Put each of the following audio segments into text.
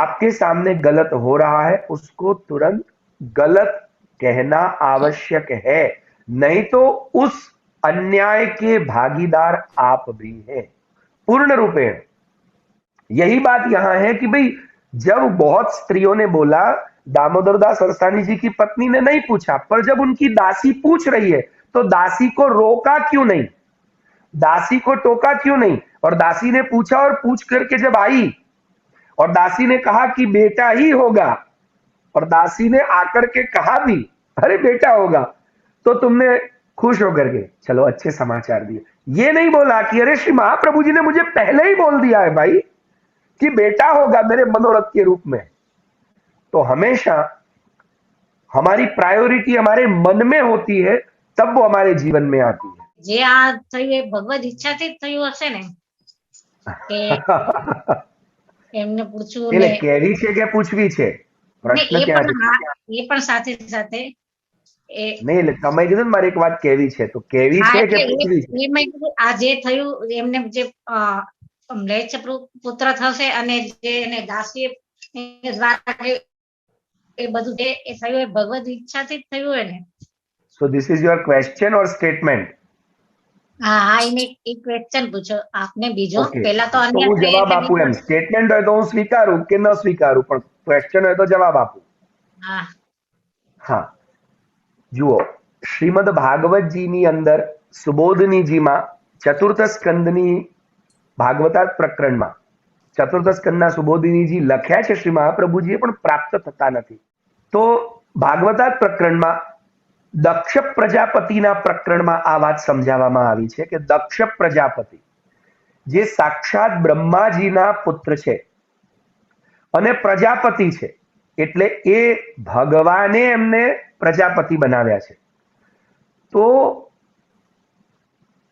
आपके सामने गलत हो रहा है उसको तुरंत गलत कहना आवश्यक है, नहीं तो उस अन्याय के भागीदार आप भी हैं पूर्ण रूपेण। यही बात यहां है कि भाई जब बहुत स्त्रियों ने बोला, दामोदर दास सरसानी जी की पत्नी ने नहीं पूछा, पर जब उनकी दासी पूछ रही है तो दासी को रोका क्यों नहीं, दासी को टोका क्यों नहीं? और दासी ने पूछा और पूछ करके जब आई और दासी ने कहा कि बेटा ही होगा, और दासी ने आकर के कहा भी अरे बेटा होगा, तो तुमने खुश होकर के चलो अच्छे समाचार दिए। ये नहीं बोला कि अरे श्री महाप्रभु जी ने मुझे पहले ही बोल दिया है भाई कि बेटा होगा मेरे मनोरथ के रूप में। तो हमेशा हमारी प्रायोरिटी हमारे मन में होती है, तब वो हमारे जीवन में आती है। જે આ થયું એ ભગવદ ઈચ્છાથી જ થયું હશે ને, કે એમને પૂછવું એટલે ને કેવી છે કે પૂછવી છે, પ્રશ્ન એ ક્યાં પણ છે? એ પણ સાથે સાથે એ નહીં, એટલે તમે કીધું ને મારે એક વાત કેવી છે, તો કેવી હા છે કે એટલે પૂછવી છે? એ મેં કીધું આ જે થયું એમને જે મ્લેચ્છ પુત્ર થશે અને જે એને દાસીએ દ્વારા એ બધું જે એ થયું એ ભગવદ ઈચ્છાથી જ થયું હોય ને. So this is your question or statement? હા હા એને એક ક્વેશ્ચન પૂછો આપને, બીજો ઓકે, પેલા તો તો અન્ય હું થયે જવાબ એટલે આપું બીજો. એમ, સ્ટેટમેન્ટ હોય તો હું સ્વીકારું કે ન સ્વીકારું, પણ ક્વેશ્ચન હોય તો જવાબ આપું। હા હા, જુઓ, શ્રીમદ ભાગવતજીની અંદર સુબોધનીજીમાં ચતુર્થ સ્કંદની ભાગવતાર્થ પ્રકરણમાં ચતુર્થ સ્કંદના સુબોધિનીજી લખ્યા છે શ્રી મહાપ્રભુજીએ, પણ પ્રાપ્ત થતા નથી। તો ભાગવતાર્થ પ્રકરણમાં દક્ષ પ્રજાપતિના પ્રકરણમાં આ વાત સમજાવવામાં આવી છે કે દક્ષ પ્રજાપતિ જે સાક્ષાત બ્રહ્માજીના પુત્ર છે અને પ્રજાપતિ છે, એટલે એ ભગવાને એમને પ્રજાપતિ બનાવ્યા છે। તો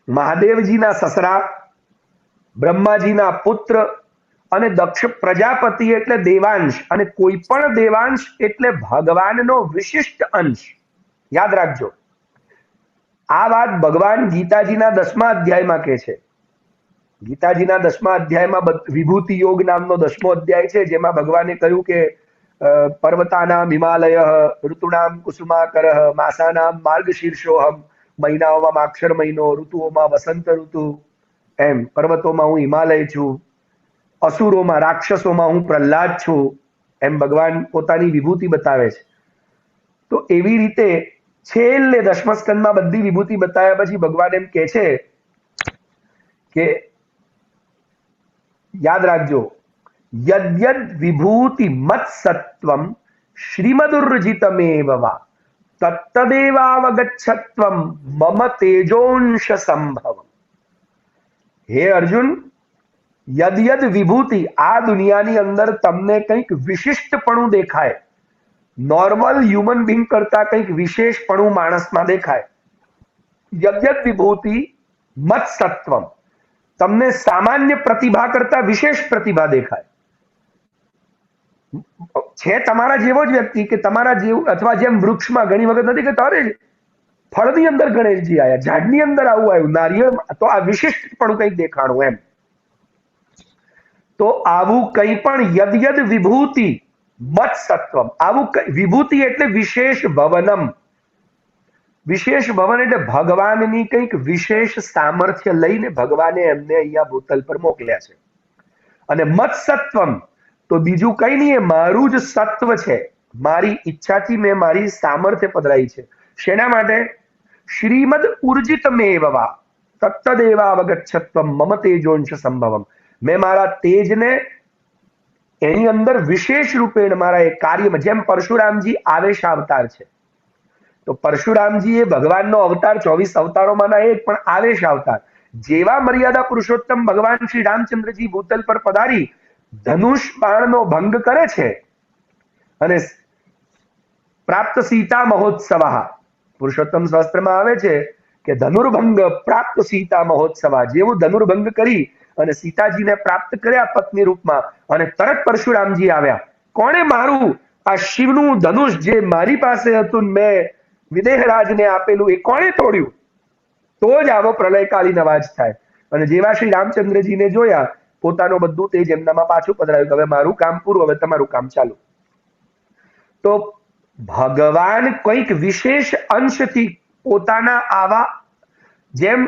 મહાદેવજીના સસરા, બ્રહ્માજીના પુત્ર અને દક્ષ પ્રજાપતિ એટલે દેવાંશ, અને કોઈ પણ દેવાંશ એટલે ભગવાનનો વિશિષ્ટ અંશ। યાદ રાખજો, આ વાત ભગવાન ગીતાજીના 10મા અધ્યાયમાં કહે છે। ગીતાજીના 10મા અધ્યાયમાં વિભૂતિ યોગ નામનો 10મો અધ્યાય છે, જેમાં ભગવાને કહ્યું કે પર્વતાનામ હિમાલય, ઋતુનામ કુસુમાકરઃ, માસાનામ માર્ગશીર્ષોહમ, મહિનાઓમાં માક્ષર મહિનો, ઋતુઓમાં વસંત ઋતુ, એમ પર્વતોમાં હું હિમાલય છું, અસુરોમાં રાક્ષસોમાં હું પ્રહલાદ છું, એમ ભગવાન પોતાની વિભૂતિ બતાવે છે। તો એવી રીતે છેલ્લે 10મા સ્કંદમાં બધી વિભૂતિ બતાવ્યા પછી ભગવાન એમ કહે છે કે યાદ રાખજો, યદ્યદ વિભૂતિ મત્સત્વમ શ્રીમદુર્જિતમેવ વા તત્તદેવાવગચ્છત્વમ મમ તેજોંશ સંભવમ। હે અર્જુન, યદ યદ વિભૂતિ, આ દુનિયાની અંદર તમને કંઈક વિશિષ્ટપણું દેખાય, નોર્મલ હ્યુમન બીંગ કરતા કંઈક વિશેષપણું માણસમાં દેખાય, યદ યદ વિભૂતિ મત્સત્વમ, તમને સામાન્ય પ્રતિભા કરતા વિશેષ પ્રતિભા દેખાય છે, તમારા જેવો જ વ્યક્તિ કે તમારા જેવું, અથવા જેમ વૃક્ષમાં ઘણી વખત નથી કે અરે ફળની અંદર ગણેશજી આયા, ઝાડની અંદર આવું આવ્યું, નારિયેળ, તો આ વિશિષ્ટપણું કંઈક દેખાણું એમ। તો આવું કંઈ પણ યદ યદ વિભૂતિ મત્સત્વમ, આવું વિભૂતિ એટલે વિશેષ ભવનમ, વિશેષ ભવન એટલે ભગવાનની કંઈક વિશેષ સામર્થ્ય લઈને ભગવાને એમને અહીંયા ભૂતલ પર મોકલ્યા છે। અને મત્સત્વમ તો બીજું કંઈ નહીં, એ મારું જ સત્વ છે, મારી ઈચ્છાથી મેં મારી સામર્થ્ય પધરાઈ છે। શેના માટે? શ્રીમદ ઉર્જિતમેવ વા તત્તદેવાવગચ્છત્વમ મમ તેજોંશ સંભવમ, મેં મારા તેજને એની અંદર વિશેષ રૂપે મારા એ કાર્યમાં, જેમ પરશુરામજી આવેશ અવતાર છે, તો પરશુરામજી એ ભગવાનનો અવતાર, 24 અવતારોમાંના એક, પણ આવેશ અવતાર। જેવા મર્યાદા પુરુષોત્તમ ભગવાન શ્રી રામચંદ્રજી ભૂતલ પર પધારી ધનુષ બાણનો ભંગ કરે છે અને પ્રાપ્ત સીતા મહોત્સવ, પુરુષોત્તમ શાસ્ત્રમાં આવે છે કે ધનુર્ભંગ પ્રાપ્ત સીતા મહોત્સવ, જેવું ધનુર્ભંગ કરી અને સીતાજીને પ્રાપ્ત કર્યા પત્ની રૂપમાં, અને તરત પરશુરામજી આવ્યા। કોણે મારું આ શિવનું ધનુષ જે મારી પાસે હતું મેં વિદેહરાજને આપેલું, એ કોણે તોડ્યું? તો જ આવો પ્રલયકાલીન અવાજ થાય। અને જેવા શ્રી રામચંદ્રજીને જોયા, પોતાનું બધું તેજ એમનામાં પાછું પધરાવ્યું કે હવે મારું કામ પૂરું, હવે તમારું કામ ચાલુ. તો ભગવાન કંઈક વિશેષ અંશથી પોતાના આવા, જેમ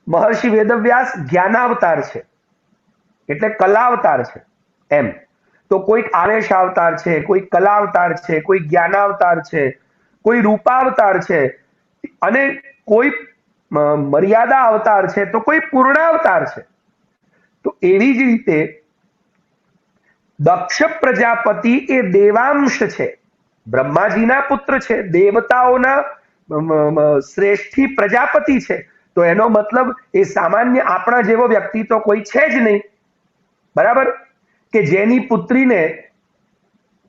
મહર્ષિ વેદવ્યાસ જ્ઞાનાવતાર છે એટલે કલાવતાર છે, એમ તો કોઈક આવેશ અવતાર છે, કોઈ કલાવતાર છે, કોઈ જ્ઞાનાવતાર છે, કોઈ રૂપાવતાર છે, અને કોઈ મર્યાદા અવતાર છે, તો કોઈ પૂર્ણાવતાર છે. તો એવી જ રીતે દક્ષ પ્રજાપતિ એ દેવાંશ છે, બ્રહ્માજીના પુત્ર છે, દેવતાઓના શ્રેષ્ઠી પ્રજાપતિ છે. તો એનો મતલબ એ સામાન્ય આપણા જેવો વ્યક્તિ તો કોઈ છે જ નહીં, બરાબર, કે જેની પુત્રીને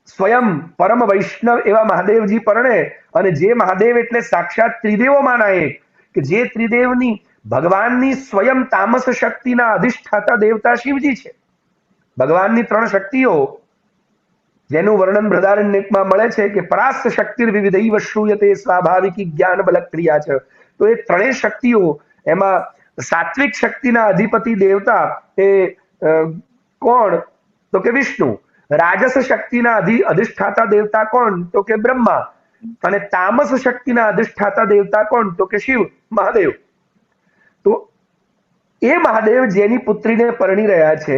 સ્વયં પરમ વૈષ્ણવ એવા મહાદેવજી પરણે, અને જે મહાદેવ એટલે સાક્ષાત ત્રિદેવોમાંના એક, કે જે ત્રિદેવની ભગવાનની સ્વયં તામસ શક્તિના અધિષ્ઠાતા દેવતા શિવજી છે. ભગવાનની 3 શક્તિઓ જેનું વર્ણન બૃહદારણ્યકમાં મળે છે કે પરાસ્ત શક્તિર વિવિધૈવ શ્રૂયતે સ્વાભાવિકી જ્ઞાન બલ ક્રિયા છે. તો એ 3 શક્તિઓ, એમાં સાત્વિક શક્તિના અધિપતિ દેવતા એ કોણ, તો કે વિષ્ણુ. રાજસ શક્તિના અધિષ્ઠાતા દેવતા કોણ, તો કે બ્રહ્મા. અને તામસ શક્તિના અધિષ્ઠાતા દેવતા કોણ, તો કે શિવ, મહાદેવ. તો એ મહાદેવ જેની પુત્રીને પરણી રહ્યા છે,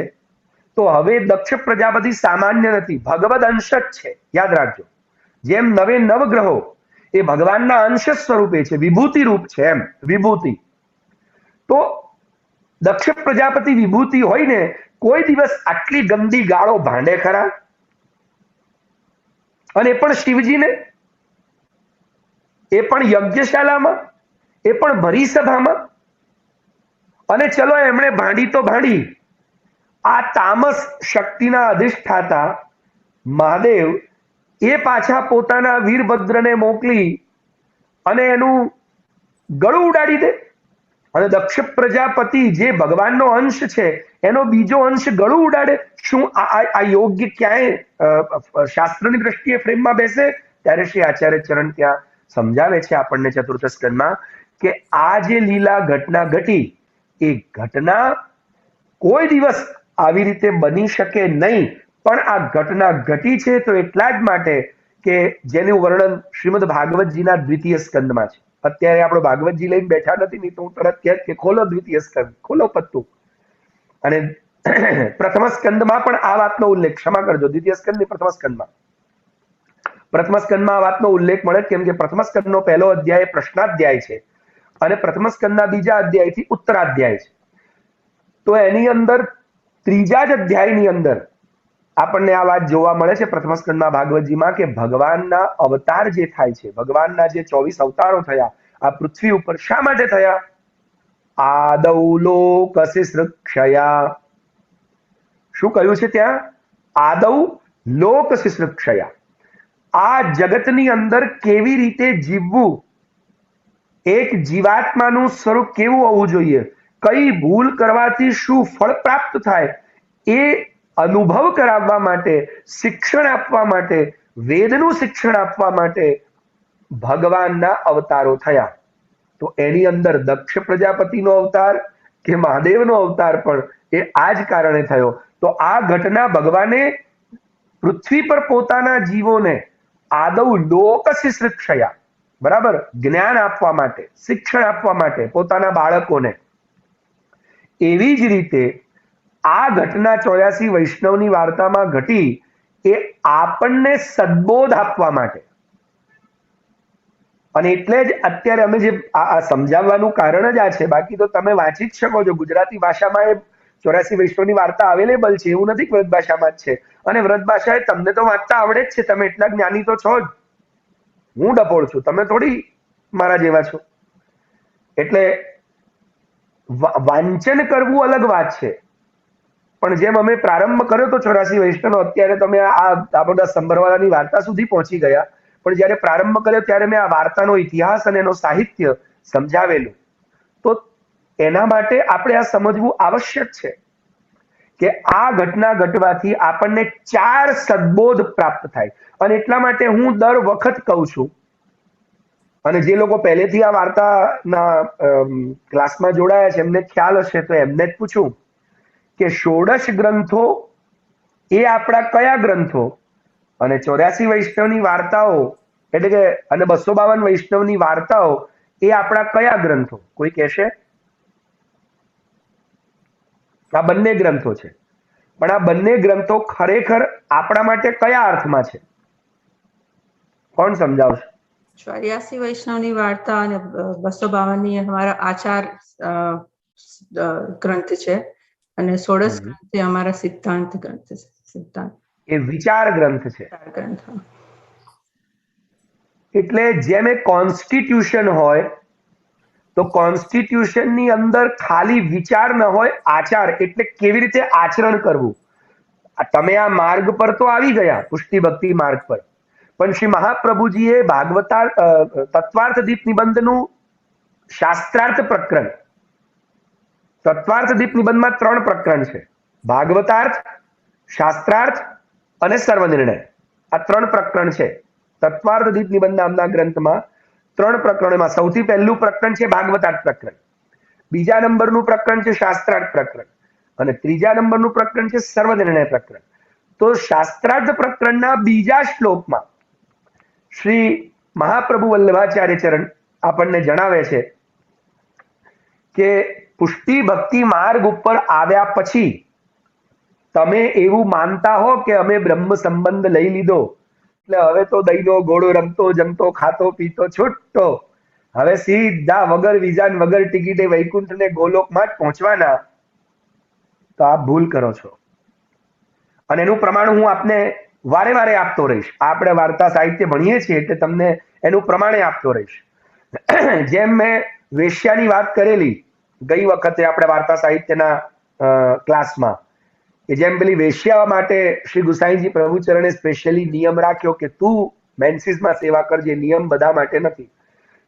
તો હવે દક્ષ પ્રજાપતિ સામાન્ય નથી, ભગવદ અંશ જ છે, યાદ રાખજો. જેમ નવે નવગ્રહો એ ભગવાનના અંશ સ્વરૂપે છે, વિભૂતિ રૂપ છે, એમ વિભૂતિ. તો દક્ષ પ્રજાપતિ વિભૂતિ હોય ને, કોઈ દિવસ આટલી ગંદી ગાળો ભાંડે ખરા? અને એ પણ શિવજીને, એ પણ યજ્ઞશાલામાં, એ પણ ભરી સભામાં. અને ચલો એમણે ભાંડી તો ભાંડી, આ તામસ શક્તિના અધિષ્ઠાતા મહાદેવ એ પાછા પોતાના વીરભદ્રને મોકલી અને એનું ગળું ઉડાડી દે. અને દક્ષ પ્રજાપતિ જે ભગવાનનો અંશ છે એનો બીજો અંશ ગળું ઉડાડે. શું આ યોગ્ય ક્યાંય શાસ્ત્રની દ્રષ્ટિએ ફ્રેમમાં બેસે? ત્યારે શ્રી આચાર્ય ચરણ ત્યાં સમજાવે છે આપણને ચતુર્થ સ્કંદમાં કે આ જે લીલા ઘટના ઘટી, એ ઘટના કોઈ દિવસ આવી રીતે બની શકે નહીં, પણ આ ઘટના ઘટી છે તો એટલા જ માટે કે જેનું વર્ણન શ્રીમદ ભાગવતજીના દ્વિતીય સ્કંદમાં છે. અત્યારે આપણો ભાગવતજી લઈને બેઠા નથી, નહીં તો હું તરત કહે કે ખોલો દ્વિતીય સ્કંદ, ખોલો પત્તું. અને પ્રથમ સ્કંદમાં પણ આ વાતનો ઉલ્લેખ, ક્ષમા કરજો, દ્વિતીય સ્કંદની પ્રથમ સ્કંદમાં આ વાતનો ઉલ્લેખ મળે, કેમ કે પ્રથમ સ્કંદનો પહેલો અધ્યાય પ્રશ્નાધ્યાય છે અને પ્રથમ સ્કંદના બીજા અધ્યાયથી ઉત્તરાધ્યાય છે. તો એની અંદર ત્રીજા જ અધ્યાયની અંદર આપણને આ વાત જોવા મળે છે પ્રથમ સ્કંદમાં ભાગવતજીમાં કે ભગવાનના અવતાર જે થાય છે, ભગવાનના જે 24 અવતારો થયા આ પૃથ્વી ઉપર, શા માટે થયા? આદૌ લોકસી સૃક્ષયા. શું કહ્યું છે ત્યાં? આદૌ લોકસી સૃક્ષયા. આ જગતની અંદર કેવી રીતે જીવવું, એક જીવાત્માનું સ્વરૂપ કેવું હોવું જોઈએ, કઈ ભૂલ કરવાથી શું ફળ પ્રાપ્ત થાય, એ અનુભવ કરાવવા માટે, શિક્ષણ આપવા માટે, વેદનું શિક્ષણ આપવા માટે ભગવાનના અવતારો થયા. તો એની અંદર દક્ષ પ્રજાપતિનો અવતાર કે મહાદેવનો અવતાર પણ એ આ જ કારણે થયો. તો આ ઘટના ભગવાને પૃથ્વી પર પોતાના જીવોને આદૌ લોકસી સૃક્ષયા, બરાબર, જ્ઞાન આપવા માટે, શિક્ષણ આપવા માટે પોતાના બાળકોને. એવી જ રીતે આ ઘટના 84 વૈષ્ણવની વાર્તામાં ઘટી એ આપણને સદબોધ આપવા માટે. અને એટલે જ અત્યારે અમે જે આ સમજાવવાનું કારણ જ આ છે, બાકી તો તમે વાંચી જ શકો છો. ગુજરાતી ભાષામાં એ 84 વૈષ્ણવની વાર્તા અવેલેબલ છે, એવું નથી કે વ્રત ભાષામાં જ છે. અને વ્રત ભાષા એ તમને તો વાંચતા આવડે જ છે, તમે એટલા જ્ઞાની તો છો જ. હું ડફોળ છું, તમે થોડી મારા જેવા છો. એટલે વાંચન કરવું અલગ વાત છે, પણ જેમ અમે પ્રારંભ કર્યો તો 84 વૈષ્ણવ, અત્યારે તમે આ બધા સંભરવાલાની વાર્તા સુધી પહોંચી ગયા, પણ જ્યારે પ્રારંભ કર્યો ત્યારે મેં આ વાર્તાનો ઇતિહાસ અને એનો સાહિત્ય સમજાવેલું. તો એના માટે આપણે આ સમજવું આવશ્યક છે કે આ ઘટના ઘટવાથી આપણને 4 સદબોધ પ્રાપ્ત થાય. અને એટલા માટે હું દર વખત કહું છું, અને જે લોકો પહેલેથી આ વાર્તાના ક્લાસમાં જોડાયા છે એમને ખ્યાલ હશે, તો એમને જ પૂછું કે ષોડશ ગ્રંથો એ આપણા કયા ગ્રંથો અને 84 વૈષ્ણવની વાર્તાઓ એટલે કે અને 252 વૈષ્ણવની વાર્તાઓ એ આપણા કયા ગ્રંથો? કોઈ કહેશે? આ બંને ગ્રંથો છે, પણ આ બંને ગ્રંથો ખરેખર આપણા માટે કયા અર્થમાં છે? કોણ સમજાવશે? 84 વૈષ્ણવની વાર્તા અને 252 અમારા આચાર ગ્રંથ છે અને 16 ગ્રંથ એ અમારા સિદ્ધાંત ગ્રંથ છે. સિદ્ધાંત એ વિચાર ગ્રંથ છે. ગ્રંથ. એટલે જેમ એક કોન્સ્ટિટ્યુશન હોય તો કોન્સ્ટિટ્યુશનની અંદર ખાલી વિચાર ન હોય, આચાર એટલે કેવી રીતે આચરણ કરવું. તમે આ માર્ગ પર તો આવી ગયા, પુષ્ટિ ભક્તિ માર્ગ પર, પણ શ્રી મહાપ્રભુજીએ તત્વાર્થ દીપ નિબંધનું શાસ્ત્રાર્થ પ્રકરણ, તત્વાર્થ દીપ નિબંધમાં 3 પ્રકરણ છે: ભાગવતાર્થ, શાસ્ત્રાર્થ અને સર્વનિર્ણય. આ 3 પ્રકરણ છે તત્વાર્થ દીપ નિબંધ નામના ગ્રંથમાં. 3 પ્રકરણોમાં સૌથી પહેલું પ્રકરણ છે ભાગવતાર્થ પ્રકરણ, બીજા નંબરનું પ્રકરણ છે શાસ્ત્રાર્થ પ્રકરણ અને ત્રીજા નંબરનું પ્રકરણ છે સર્વનિર્ણય પ્રકરણ. તો શાસ્ત્રાર્થ પ્રકરણના બીજા શ્લોકમાં શ્રી મહાપ્રભુ વલ્લભાચાર્ય ચરણ આપણને જણાવે છે કે પુષ્ટિ ભક્તિ માર્ગ ઉપર આવ્યા પછી તમે એવું માનતા હો કે અમે બ્રહ્મ સંબંધ લઈ લીધો એટલે હવે તો દહીંનો ઘોડો રમતો જમતો ખાતો પીતો છૂટતો, હવે સીધા વગર વિઝા વગર ટિકિટે વૈકુંઠ ને ગોલોકમાં જ પહોંચવાના, તો આપ ભૂલ કરો છો. અને એનું પ્રમાણ હું આપને વારે વારે આપતો રહીશ. આપણે વાર્તા સાહિત્ય ભણીએ છીએ એટલે તમને એનું પ્રમાણે આપતો રહીશ. જેમ મેં વેશ્યાની વાત કરેલી ગઈ વખતે આપણે વાર્તા સાહિત્યના ક્લાસમાં, કે જેમ પેલી વેશ્યા માટે શ્રી ગુસાઈજી પ્રભુચરણે સ્પેશિયલી નિયમ રાખ્યો કે તું મેન્સીસમાં સેવા કરજે, નિયમ બધા માટે નથી.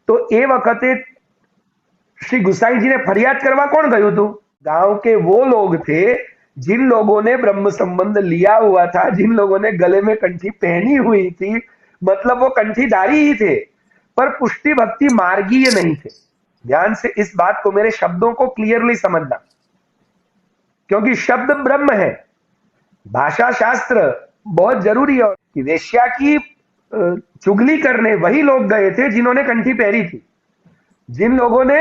તો એ વખતે श्री गुसाई जी ने फरियाद करवा कौन गયું હતું? गांव के वो लोग थे जिन लोगों ने ब्रह्म संबंध लिया हुआ था, जिन लोगों ने गले में कंठी पहनी हुई थी, मतलब वो कंठीधारी ही थे पर पुष्टि भक्ति मार्गीय नहीं थे. ध्यान से इस बात को, मेरे शब्दों को क्लियरली समझना, क्योंकि शब्द ब्रह्म है, भाषा शास्त्र बहुत जरूरी है. कि वेश्या की चुगली करने वही लोग गए थे जिन्होंने कंठी पहनी थी. जिन लोगों ने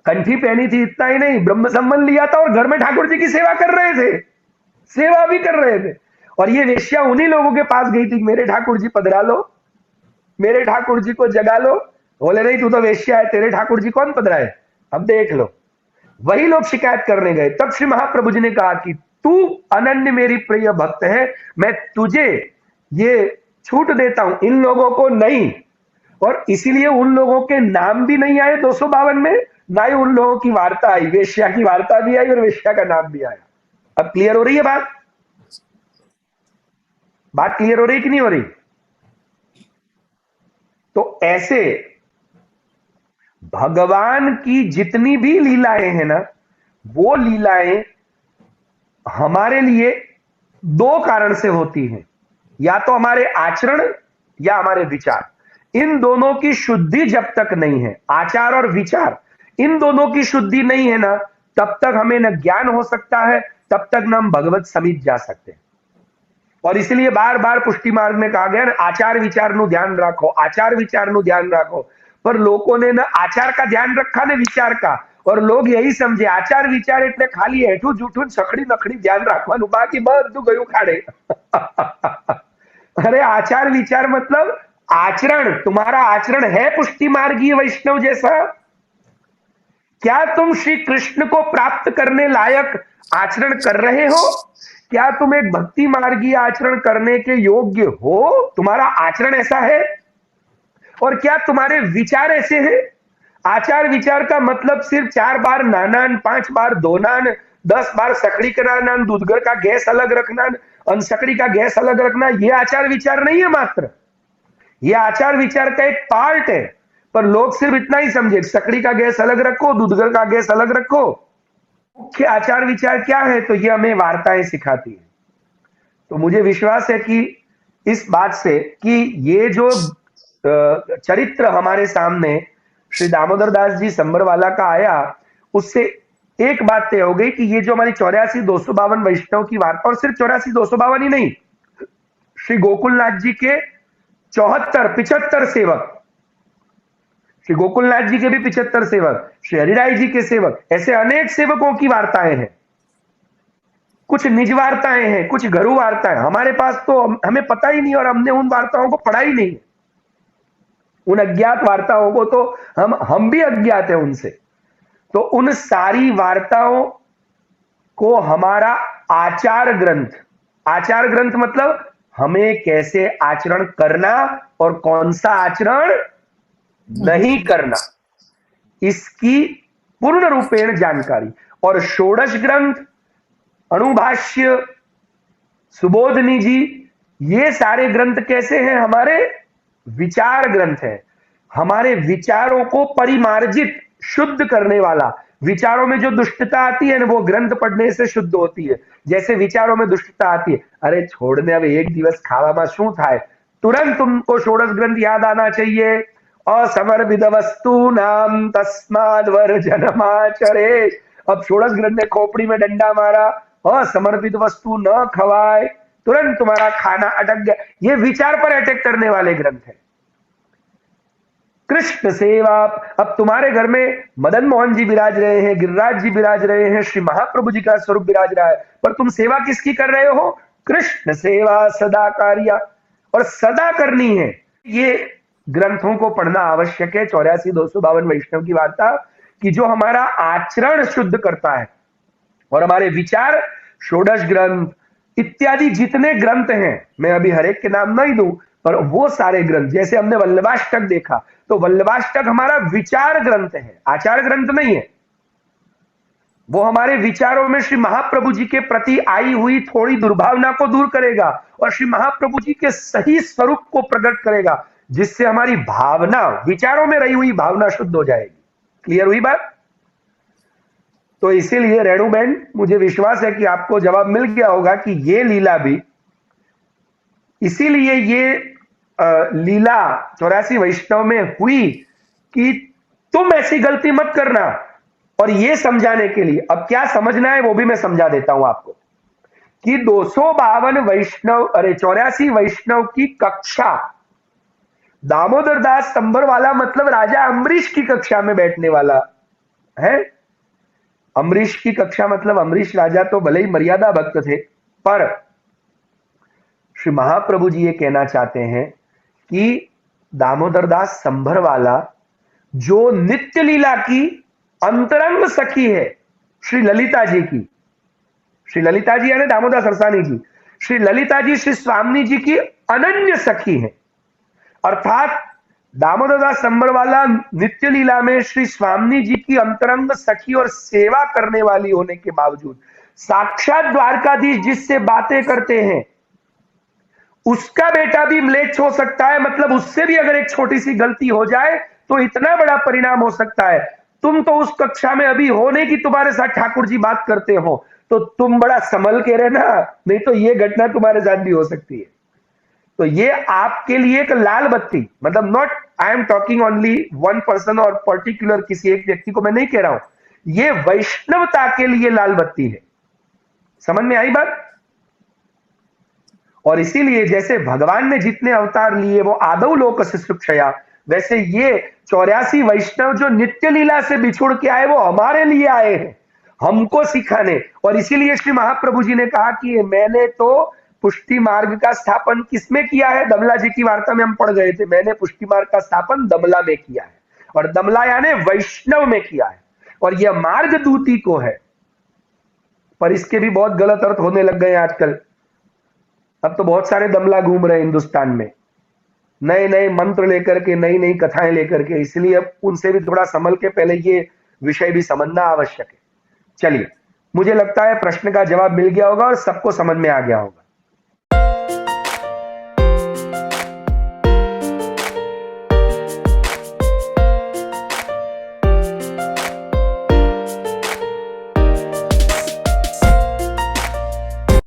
कंठी पहनी थी इतना ही नहीं, ब्रह्म संबंध लिया था और घर में ठाकुर जी की सेवा कर रहे थे, सेवा भी कर रहे थे. और ये वेश्या उन्हीं लोगों के पास गई थी, मेरे ठाकुर जी पधरा लो, मेरे ठाकुर जी को जगा लो. बोले नहीं, तू तो वेश्या है, तेरे ठाकुर जी कौन पधराए, अब देख लो. वही लोग शिकायत करने गए. तब श्री महाप्रभु जी ने कहा कि तू अनन्य मेरी प्रिय भक्त है, मैं तुझे ये छूट देता हूं, इन लोगों को नहीं. और इसीलिए उन लोगों के नाम भी नहीं आए 252 में, ना ही उन लोगों की वार्ता आई. वेश्या की वार्ता भी आई और वेश्या का नाम भी आया. अब क्लियर हो रही है बात? बात क्लियर हो रही कि नहीं हो रही? तो ऐसे भगवान की जितनी भी लीलाएं हैं ना, वो लीलाएं हमारे लिए 2 कारण से होती हैं, या तो हमारे आचरण या हमारे विचार. इन दोनों की शुद्धि जब तक नहीं है, आचार और विचार, इन दोनों की शुद्धि नहीं है ना, तब तक हमें न ज्ञान हो सकता है, तब तक न हम भगवत समीप जा सकते हैं. और इसलिए बार बार पुष्टि मार्ग में कहा गया, आचार विचार નું ધ્યાન રાખો, आचार विचार નું ધ્યાન રાખો. पर लोगों ने न आचार का ध्यान रखा न विचार का, और लोग यही समझे आचार विचार એટલે ખાલી હેઠું જૂઠું સખડી નખડી ધ્યાન રાખવાનું, બાકી બધું ગયું ખાડે. अरे आचार विचार मतलब आचरण. तुम्हारा आचरण है पुष्टि मार्गीय वैष्णव जैसा? क्या तुम श्री कृष्ण को प्राप्त करने लायक आचरण कर रहे हो? क्या तुम एक भक्ति मार्गीय आचरण करने के योग्य हो? तुम्हारा आचरण ऐसा है? और क्या तुम्हारे विचार ऐसे हैं? आचार विचार का मतलब सिर्फ 4 बार नानान, 5 बार धोनान, 10 बार सकड़ी कराना, दूधगर का गैस अलग रखना, अनसकड़ी का गैस अलग रखना, ये आचार विचार नहीं है मात्र. ये आचार विचार का एक पार्ट है. पर लोग सिर्फ इतना ही समझे, सकड़ी का गैस अलग रखो, दूधगर का गैस अलग रखो. मुख्य आचार विचार क्या है? तो ये हमें वार्ताएं सिखाती है. तो मुझे विश्वास है कि इस बात से कि ये जो चरित्र हमारे सामने श्री दामोदर दास जी संबरवाला का आया, उससे एक बात तय हो गई कि ये जो हमारी 84,252 वैष्णव की वार्ता, और सिर्फ 84,252 ही नहीं, श्री गोकुलनाथ जी के 75 सेवक, श्री गोकुलनाथ जी के भी 75 सेवक, श्री हरिराय जी के सेवक, ऐसे अनेक सेवकों की वार्ताएं हैं। कुछ निज वार्ताएं हैं, कुछ घरू वार्ताएं। हमारे पास तो हमें पता ही नहीं और हमने उन वार्ताओं को पढ़ा ही नहीं। उन अज्ञात वार्ताओं को तो हम भी अज्ञात हैं उनसे। तो उन सारी वार्ताओं को हमारा आचार ग्रंथ मतलब हमें कैसे आचरण करना और कौन सा आचरण नहीं करना, इसकी पूर्ण रूपेण जानकारी। और षोडश ग्रंथ, अणुभाष्य, सुबोधनी जी, ये सारे ग्रंथ कैसे हैं? हमारे विचार ग्रंथ है। हमारे विचारों को परिमार्जित, शुद्ध करने वाला। विचारों में जो दुष्टता आती है ना, वो ग्रंथ पढ़ने से शुद्ध होती है। जैसे विचारों में दुष्टता आती है, अरे छोड़ने, अब एक दिवस खावा शू थाय, तुरंत तुमको षोडश ग्रंथ याद आना चाहिए। असमर्पित वस्तु नाम तस्माद् वर्जनमाचरे। अब षोडश ग्रंथ ने खोपड़ी में डंडा मारा, असमर्पित वस्तु न खवाए, तुरंत तुम्हारा खाना अटक गया। ये विचार पर अटैक करने वाले ग्रंथ है। कृष्ण सेवा, अब तुम्हारे घर में मदन मोहन जी विराज रहे हैं, गिरिराज जी विराज रहे हैं, श्री महाप्रभु जी का स्वरूप विराज रहा है, पर तुम सेवा किसकी कर रहे हो? कृष्ण सेवा सदा कार्या, और सदा करनी है। ये ग्रंथों को पढ़ना आवश्यक है। 84,252 वैष्णव की वार्ता, कि जो हमारा आचरण शुद्ध करता है। और हमारे विचार, षोडश ग्रंथ इत्यादि जितने ग्रंथ हैं, मैं अभी हर एक के नाम नहीं दूं, पर वो सारे ग्रंथ, जैसे हमने वल्लभाष्टक देखा, तो वल्लभाष्टक हमारा विचार ग्रंथ है, आचार ग्रंथ नहीं है। वो हमारे विचारों में श्री महाप्रभु जी के प्रति आई हुई थोड़ी दुर्भावना को दूर करेगा और श्री महाप्रभु जी के सही स्वरूप को प्रकट करेगा, जिससे हमारी भावना, विचारों में रही हुई भावना शुद्ध हो जाएगी। क्लियर हुई बात? तो इसीलिए रेणुबेन, मुझे विश्वास है कि आपको जवाब मिल गया होगा कि ये लीला भी, इसीलिए ये लीला 84 वैष्णव में हुई कि तुम ऐसी गलती मत करना, और ये समझाने के लिए। अब क्या समझना है वो भी मैं समझा देता हूं आपको, कि 252 वैष्णव, अरे 84 वैष्णव की कक्षा, दामोदर दास संभरवाला मतलब राजा अम्बरीश की कक्षा में बैठने वाला है। अम्बरीश की कक्षा मतलब अम्बरीश राजा तो भले ही मर्यादा भक्त थे, पर श्री महाप्रभु जी ये कहना चाहते हैं कि दामोदर दास संभरवाला जो नित्य लीला की अंतरंग सखी है श्री ललिता जी की, श्री ललिता जी यानी दामोदर सरसानी जी, श्री ललिता जी श्री स्वामी जी की अनन्य सखी है। अर्थात दामोदर दास संभरवाला नित्य लीला में श्री स्वामी जी की अंतरंग सखी और सेवा करने वाली होने के बावजूद साक्षात द्वारकाधीश जिससे बातें करते हैं, उसका बेटा भी म्लेच्छ हो सकता है। मतलब उससे भी अगर एक छोटी सी गलती हो जाए तो इतना बड़ा परिणाम हो सकता है। तुम तो उस कक्षा में अभी हो नहीं कि तुम्हारे साथ ठाकुर जी बात करते हो, तो तुम बड़ा संभल के रहना, नहीं तो ये घटना तुम्हारे साथ भी हो सकती है। तो ये आपके लिए एक लाल बत्ती, मतलब not I am talking only one person और पर्टिकुलर किसी एक व्यक्ति को मैं नहीं कह रहा हूं, ये वैष्णवता के लिए लाल बत्ती है। समझ में आई बात? और इसीलिए जैसे भगवान ने जितने अवतार लिए वो आदौ लोक शुश्रूषया, वैसे ये 84 वैष्णव जो नित्य लीला से बिछुड़ के आए वो हमारे लिए आए हैं, हमको सिखाने। और इसीलिए श्री महाप्रभु जी ने कहा कि मैंने तो पुष्टि मार्ग का स्थापन किसमें किया है? दमला जी की वार्ता में हम पढ़ गए थे, मैंने पुष्टि मार्ग का स्थापन दमला में किया है, और दमला यानी वैष्णव में किया है, और यह मार्ग दूती को है। पर इसके भी बहुत गलत अर्थ होने लग गए आजकल। अब तो बहुत सारे दमला घूम रहे हैं हिंदुस्तान में, नए नए मंत्र लेकर के, नई नई कथाएं लेकर के, इसलिए अब उनसे भी थोड़ा संभल के पहले ये विषय भी समझना आवश्यक है। चलिए, मुझे लगता है प्रश्न का जवाब मिल गया होगा और सबको समझ में आ गया होगा।